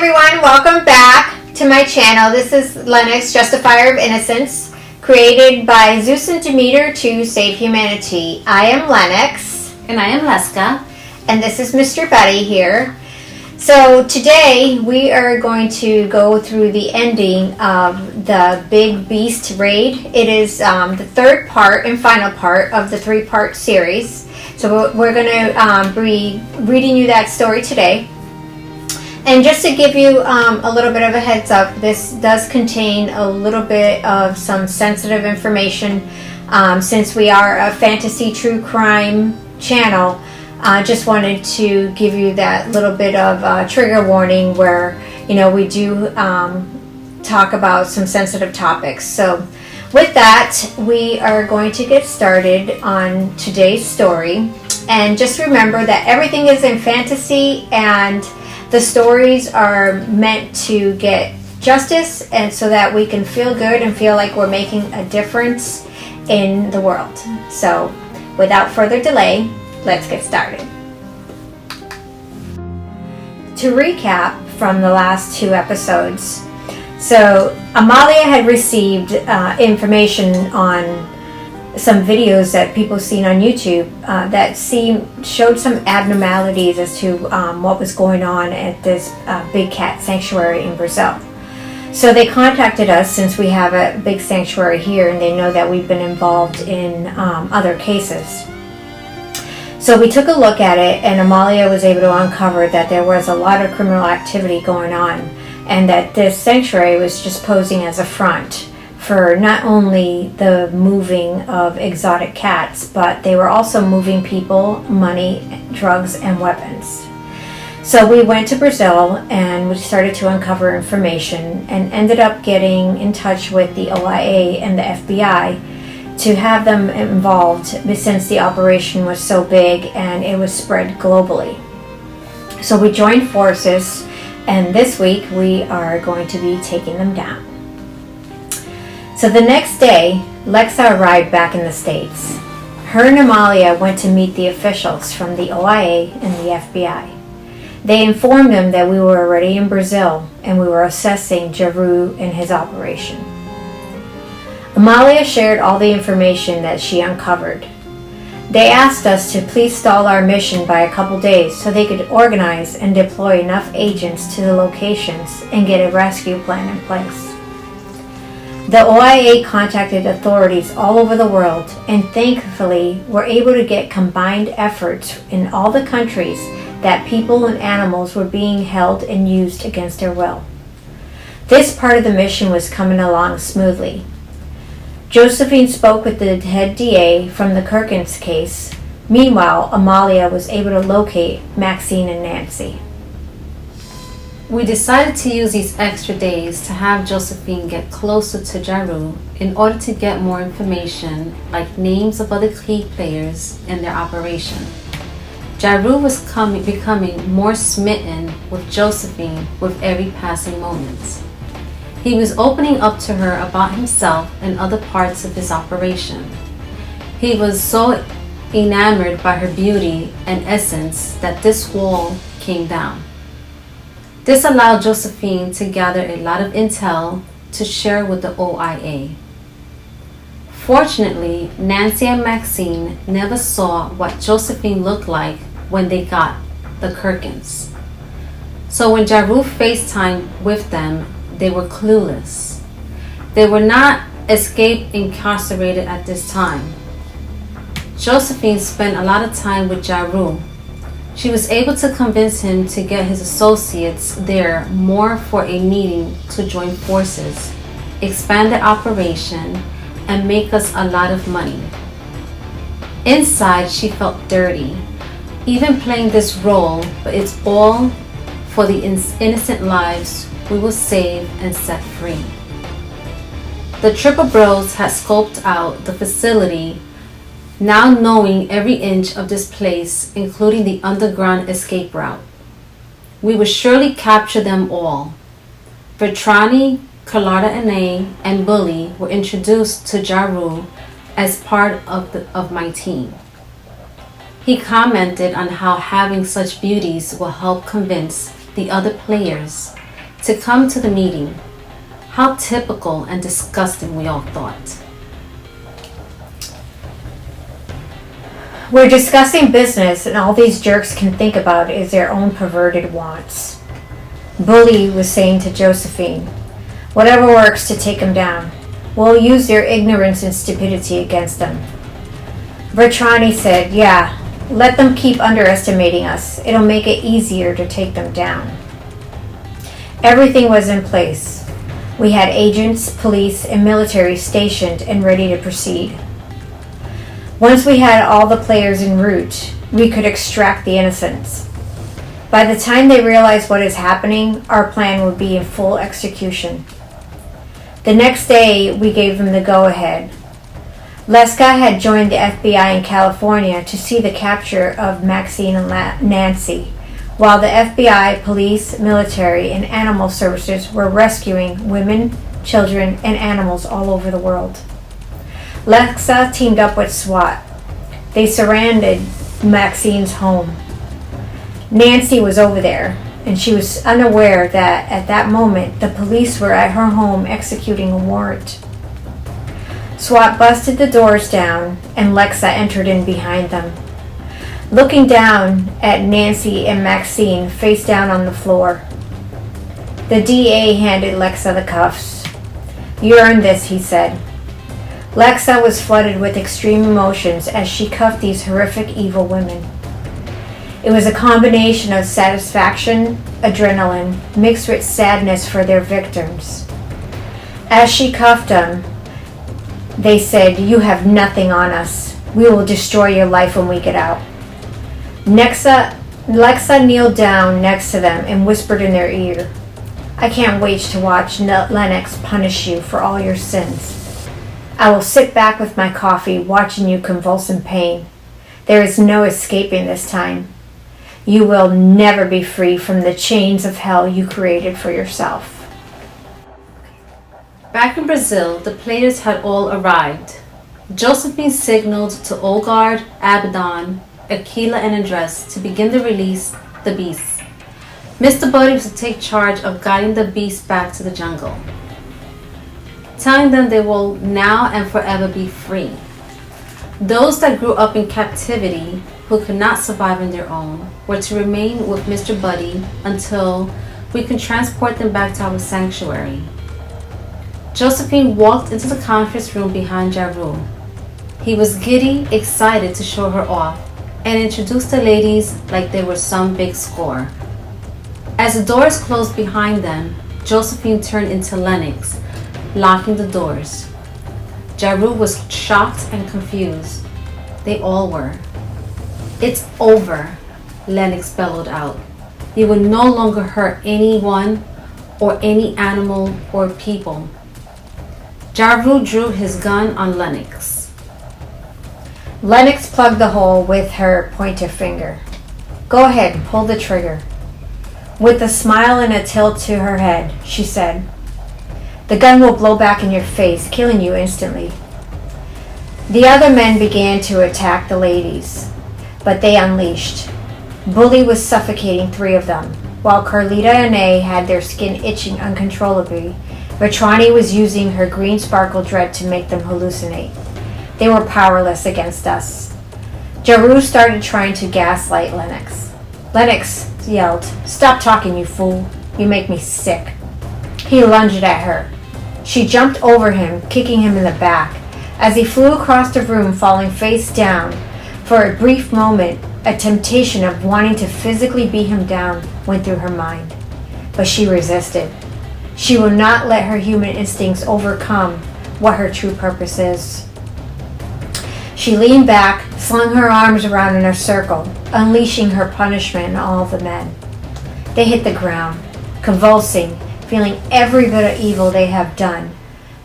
everyone, welcome back to my channel. This is Lenox Justifier of Innocence, created by Zeus and Demeter to save humanity. I am Lenox. And I am Leska. And this is Mr. Buddy here. So today we are going to go through the ending of the Big Beast Raid. It is the third part and final part of the three-part series. So we're going to be reading you that story today. And just to give you a little bit of a heads up, this does contain a little bit of some sensitive information. Since we are a fantasy true crime channel, I just wanted to give you that little bit of trigger warning where, you know, we do talk about some sensitive topics. So with that, we are going to get started on today's story. And just remember that everything is in fantasy, and the stories are meant to get justice, and so that we can feel good and feel like we're making a difference in the world. So without further delay, let's get started. To recap from the last two episodes, so Amalia had received information on some videos that people seen on YouTube that showed some abnormalities as to what was going on at this big cat sanctuary in Brazil. So they contacted us, since we have a big sanctuary here and they know that we've been involved in other cases. So we took a look at it, and Amalia was able to uncover that there was a lot of criminal activity going on, and that this sanctuary was just posing as a front for not only the moving of exotic cats, but they were also moving people, money, drugs, and weapons. So we went to Brazil and we started to uncover information, and ended up getting in touch with the OIA and the FBI to have them involved, since the operation was so big and it was spread globally. So we joined forces, and this week we are going to be taking them down. So the next day, Lexa arrived back in the States. Her and Amalia went to meet the officials from the OIA and the FBI. They informed them that we were already in Brazil and we were assessing Jaru and his operation. Amalia shared all the information that she uncovered. They asked us to please stall our mission by a couple days so they could organize and deploy enough agents to the locations and get a rescue plan in place. The OIA contacted authorities all over the world, and thankfully were able to get combined efforts in all the countries that people and animals were being held and used against their will. This part of the mission was coming along smoothly. Josephine spoke with the head DA from the Kirkins case. Meanwhile, Amalia was able to locate Maxine and Nancy. We decided to use these extra days to have Josephine get closer to Jaru in order to get more information, like names of other key players in their operation. Jaru was becoming more smitten with Josephine with every passing moment. He was opening up to her about himself and other parts of his operation. He was so enamored by her beauty and essence that this wall came down. This allowed Josephine to gather a lot of intel to share with the OIA. Fortunately, Nancy and Maxine never saw what Josephine looked like when they got the Kirkins. So when Jaru FaceTimed with them, they were clueless. They were not escaped incarcerated at this time. Josephine spent a lot of time with Jaru. She was able to convince him to get his associates there more for a meeting to join forces, expand the operation, and make us a lot of money. Inside, she felt dirty, even playing this role, but it's all for the innocent lives we will save and set free. The Triple Bros had scoped out the facility, now knowing every inch of this place, including the underground escape route. We would surely capture them all. Bertrani, Carlotta Ane, and Bully were introduced to Jaru as part of my team. He commented on how having such beauties will help convince the other players to come to the meeting. How typical and disgusting, we all thought. We're discussing business, and all these jerks can think about is their own perverted wants. Bully was saying to Josephine, whatever works to take them down. We'll use their ignorance and stupidity against them. Vertrani said, yeah, let them keep underestimating us. It'll make it easier to take them down. Everything was in place. We had agents, police, and military stationed and ready to proceed. Once we had all the players en route, we could extract the innocents. By the time they realized what is happening, our plan would be in full execution. The next day, we gave them the go-ahead. Leska had joined the FBI in California to see the capture of Maxine and Nancy, while the FBI, police, military, and animal services were rescuing women, children, and animals all over the world. Lexa teamed up with SWAT. They surrounded Maxine's home. Nancy was over there, and she was unaware that at that moment the police were at her home executing a warrant. SWAT busted the doors down, and Lexa entered in behind them. Looking down at Nancy and Maxine face down on the floor. The DA handed Lexa the cuffs. You earned this, he said. Lexa was flooded with extreme emotions as she cuffed these horrific evil women. It was a combination of satisfaction, adrenaline, mixed with sadness for their victims. As she cuffed them, they said, you have nothing on us. We will destroy your life when we get out. Lexa kneeled down next to them and whispered in their ear, I can't wait to watch Lenox punish you for all your sins. I will sit back with my coffee watching you convulse in pain. There is no escaping this time. You will never be free from the chains of hell you created for yourself. Back in Brazil, the players had all arrived. Josephine signaled to Olgard, Abaddon, Aquila, and Andres to begin the release the beasts. Mr. Buddy was to take charge of guiding the beasts back to the jungle, telling them they will now and forever be free. Those that grew up in captivity, who could not survive on their own, were to remain with Mr. Buddy until we can transport them back to our sanctuary. Josephine walked into the conference room behind Jaru. He was giddy, excited to show her off, and introduced the ladies like they were some big score. As the doors closed behind them, Josephine turned into Lenox, locking the doors. Jaru was shocked and confused. They all were. It's over, Lenox bellowed out. You will no longer hurt anyone or any animal or people. Jaru drew his gun on Lenox. Lenox plugged the hole with her pointer finger. Go ahead, pull the trigger. With a smile and a tilt to her head, she said, the gun will blow back in your face, killing you instantly. The other men began to attack the ladies, but they unleashed. Bully was suffocating 3 of them, while Carlita and A had their skin itching uncontrollably. Vetrani was using her green sparkle dread to make them hallucinate. They were powerless against us. Jaru started trying to gaslight Lenox. Lenox yelled, stop talking, you fool. You make me sick. He lunged at her. She jumped over him, kicking him in the back. As he flew across the room, falling face down, for a brief moment, a temptation of wanting to physically beat him down went through her mind. But she resisted. She will not let her human instincts overcome what her true purpose is. She leaned back, slung her arms around in a circle, unleashing her punishment on all the men. They hit the ground, convulsing, feeling every bit of evil they have done.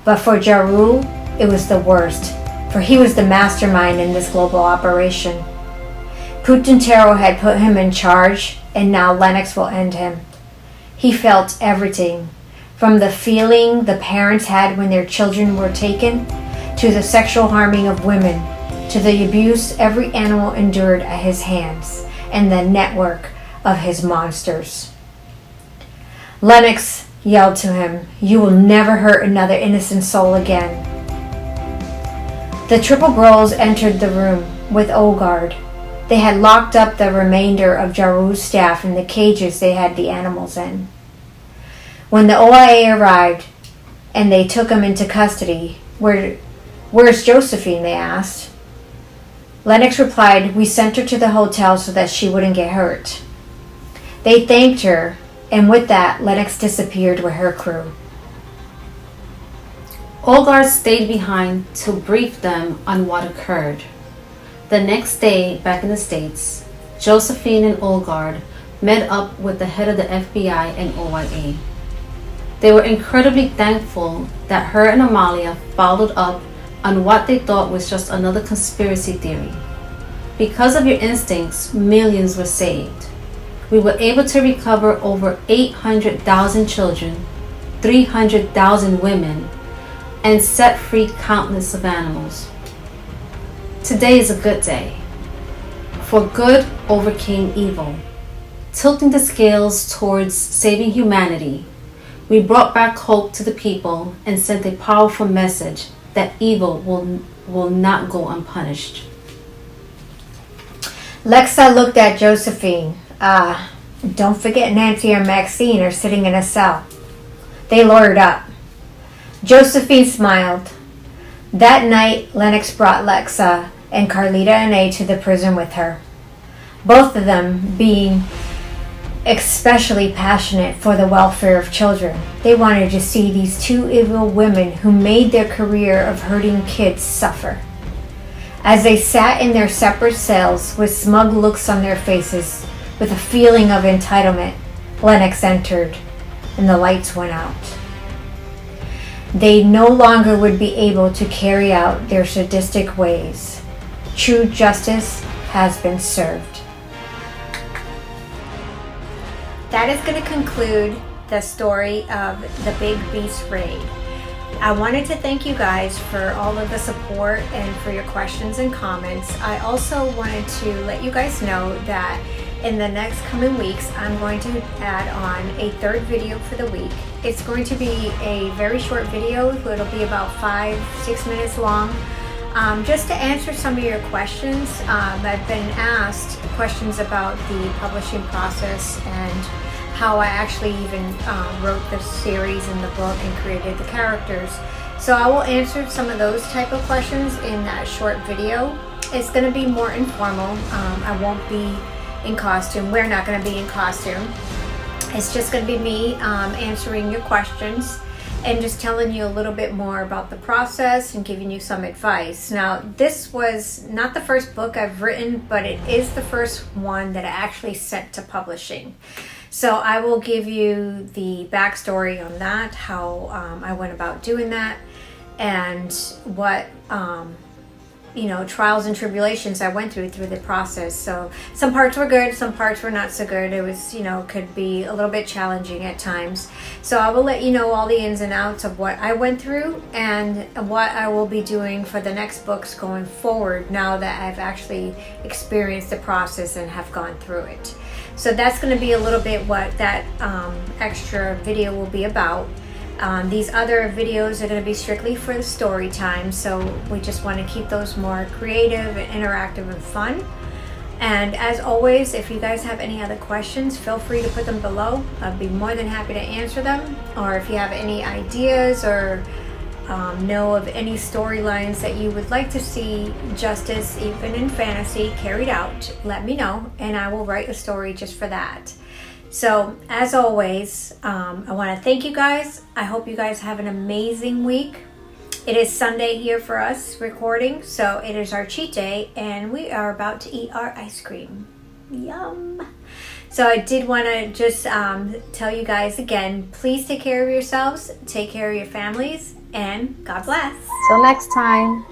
But for Jaru, it was the worst, for he was the mastermind in this global operation. Putintero had put him in charge, and now Lenox will end him. He felt everything, from the feeling the parents had when their children were taken, to the sexual harming of women, to the abuse every animal endured at his hands, and the network of his monsters. Lenox yelled to him, "You will never hurt another innocent soul again." The triple bros entered the room with Olgard. They had locked up the remainder of Jaru's staff in the cages they had the animals in. When the OIA arrived and they took him into custody, "Where's Josephine?" they asked. Lenox replied, "We sent her to the hotel so that she wouldn't get hurt." They thanked her, and with that, Lenox disappeared with her crew. Olgard stayed behind to brief them on what occurred. The next day, back in the States, Josephine and Olgard met up with the head of the FBI and OIA. They were incredibly thankful that her and Amalia followed up on what they thought was just another conspiracy theory. Because of your instincts, millions were saved. We were able to recover over 800,000 children, 300,000 women, and set free countless of animals. Today is a good day, for good overcame evil. Tilting the scales towards saving humanity, we brought back hope to the people and sent a powerful message that evil will not go unpunished. Lexa looked at Josephine. Don't forget Nancy and Maxine are sitting in a cell." They lawyered up. Josephine smiled. That night, Lenox brought Lexa and Carlita and A to the prison with her. Both of them being especially passionate for the welfare of children. They wanted to see these two evil women who made their career of hurting kids suffer. As they sat in their separate cells with smug looks on their faces, with a feeling of entitlement, Lenox entered and the lights went out. They no longer would be able to carry out their sadistic ways. True justice has been served. That is going to conclude the story of the Big Beast Raid. I wanted to thank you guys for all of the support and for your questions and comments. I also wanted to let you guys know that in the next coming weeks, I'm going to add on a third video for the week. It's going to be a very short video. It'll be about 5-6 minutes long. Just to answer some of your questions. I've been asked questions about the publishing process and how I actually even wrote the series and the book and created the characters. So I will answer some of those type of questions in that short video. It's going to be more informal. I won't be in costume. We're not going to be in costume. It's just going to be me answering your questions and just telling you a little bit more about the process and giving you some advice. Now, this was not the first book I've written, but it is the first one that I actually sent to publishing. So I will give you the backstory on that, how I went about doing that, and what trials and tribulations I went through the process. So some parts were good, some parts were not so good. It was, could be a little bit challenging at times. So I will let you know all the ins and outs of what I went through and what I will be doing for the next books going forward now that I've actually experienced the process and have gone through it. So that's going to be a little bit what that extra video will be about. These other videos are going to be strictly for the story time, so we just want to keep those more creative and interactive and fun. And as always, if you guys have any other questions, feel free to put them below. I'd be more than happy to answer them. Or if you have any ideas or know of any storylines that you would like to see justice, even in fantasy, carried out, let me know and I will write a story just for that. So as always, I want to thank you guys. I hope you guys have an amazing week. It is Sunday here for us recording, so it is our cheat day and we are about to eat our ice cream. Yum! So I did want to just tell you guys again, please take care of yourselves, take care of your families, and God bless. Till next time.